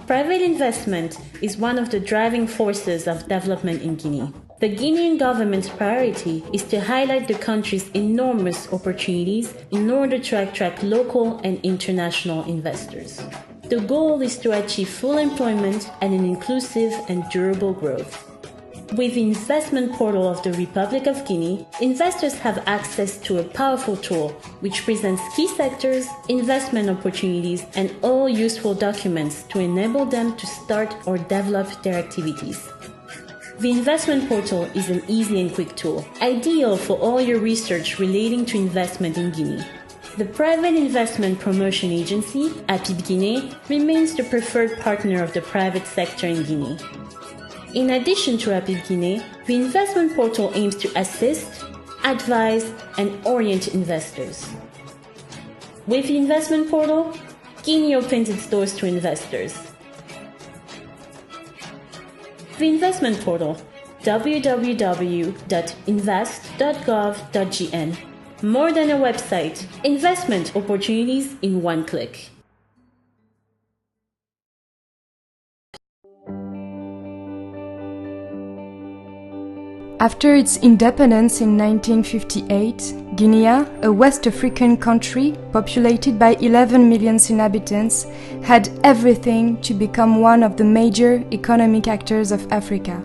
Private investment is one of the driving forces of development in Guinea. The Guinean government's priority is to highlight the country's enormous opportunities in order to attract local and international investors. The goal is to achieve full employment and an inclusive and durable growth. With the investment portal of the Republic of Guinea, investors have access to a powerful tool which presents key sectors, investment opportunities, and all useful documents to enable them to start or develop their activities. The investment portal is an easy and quick tool, ideal for all your research relating to investment in Guinea. The Private Investment Promotion Agency, APIB Guinea, remains the preferred partner of the private sector in Guinea. In addition to APIB Guinea, the investment portal aims to assist, advise, and orient investors. With the investment portal, Guinea opens its doors to investors. The investment portal, www.invest.gov.gn. More than a website, investment opportunities in one click. After its independence in 1958, Guinea, a West African country populated by 11 million inhabitants, had everything to become one of the major economic actors of Africa.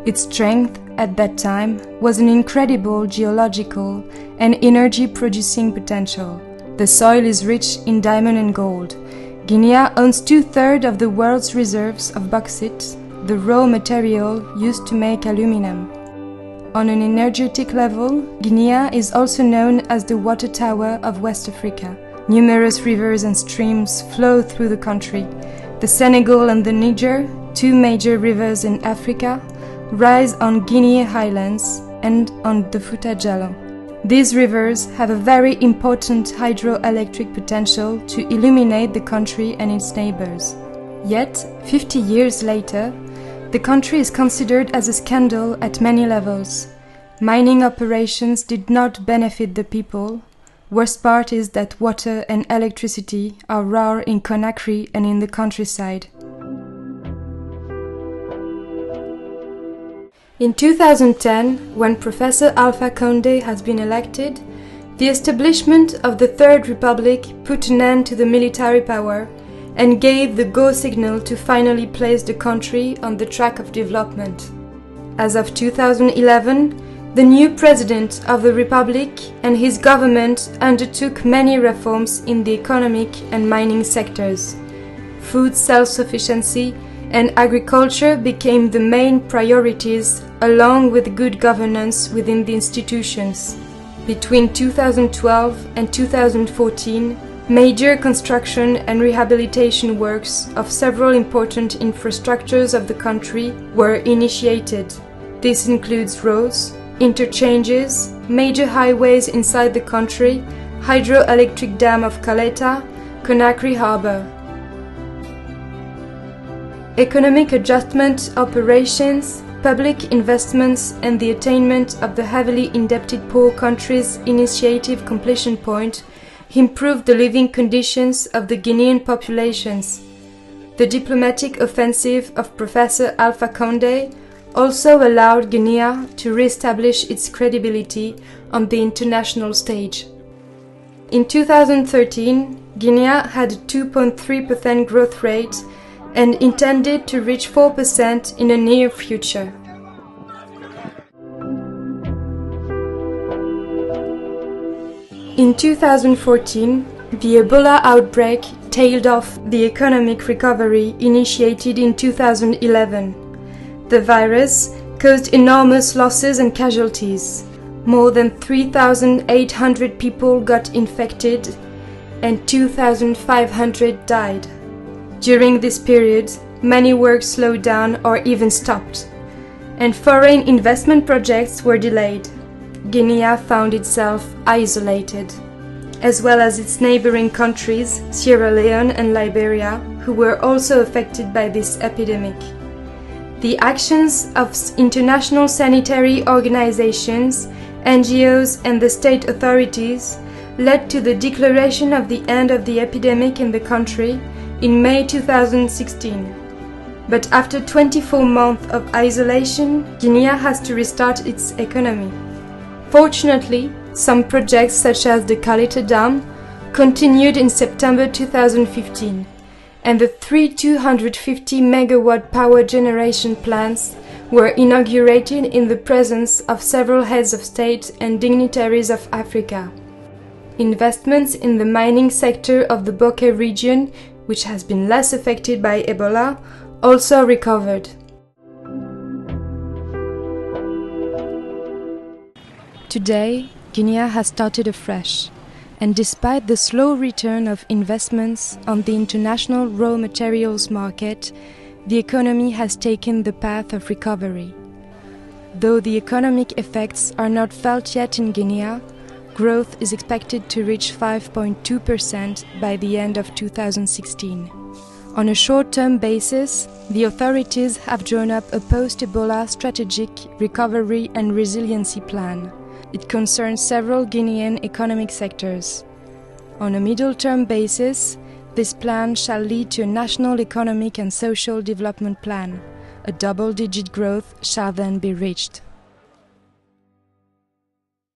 Its strength at that time was an incredible geological and energy-producing potential. The soil is rich in diamond and gold. Guinea owns 2/3 of the world's reserves of bauxite, the raw material used to make aluminum. On an energetic level, Guinea is also known as the water tower of West Africa. Numerous rivers and streams flow through the country. The Senegal and the Niger, two major rivers in Africa, rise on Guinea highlands and on the Fouta Djallon. These rivers have a very important hydroelectric potential to illuminate the country and its neighbors. Yet, 50 years later, the country is considered as a scandal at many levels. Mining operations did not benefit the people. Worst part is that water and electricity are rare in Conakry and in the countryside. In 2010, when Professor Alpha Condé has been elected, the establishment of the Third Republic put an end to the military power and gave the go signal to finally place the country on the track of development. As of 2011, the new president of the Republic and his government undertook many reforms in the economic and mining sectors. Food self-sufficiency and agriculture became the main priorities, along with good governance within the institutions. Between 2012 and 2014, major construction and rehabilitation works of several important infrastructures of the country were initiated. This includes roads, interchanges, major highways inside the country, hydroelectric dam of Caleta, Conakry Harbour. Economic adjustment operations, public investments and the attainment of the heavily indebted poor countries initiative completion point improved the living conditions of the Guinean populations. The diplomatic offensive of Professor Alpha Condé also allowed Guinea to re-establish its credibility on the international stage. In 2013, Guinea had a 2.3% growth rate and intended to reach 4% in the near future. In 2014, the Ebola outbreak tailed off the economic recovery initiated in 2011. The virus caused enormous losses and casualties. More than 3,800 people got infected and 2,500 died. During this period, many works slowed down or even stopped, and foreign investment projects were delayed. Guinea found itself isolated, as well as its neighboring countries, Sierra Leone and Liberia, who were also affected by this epidemic. The actions of international sanitary organizations, NGOs and the state authorities led to the declaration of the end of the epidemic in the country in May 2016. But after 24 months of isolation, Guinea has to restart its economy. Fortunately, some projects such as the Kalite Dam continued in September 2015, and the 250 megawatt power generation plants were inaugurated in the presence of several heads of state and dignitaries of Africa. Investments in the mining sector of the Bokeh region, which has been less affected by Ebola, also recovered. Today, Guinea has started afresh, and despite the slow return of investments on the international raw materials market, the economy has taken the path of recovery. Though the economic effects are not felt yet in Guinea, growth is expected to reach 5.2% by the end of 2016. On a short-term basis, the authorities have drawn up a post-Ebola strategic recovery and resiliency plan. It concerns several Guinean economic sectors. On a middle-term basis, this plan shall lead to a national economic and social development plan. A double-digit growth shall then be reached.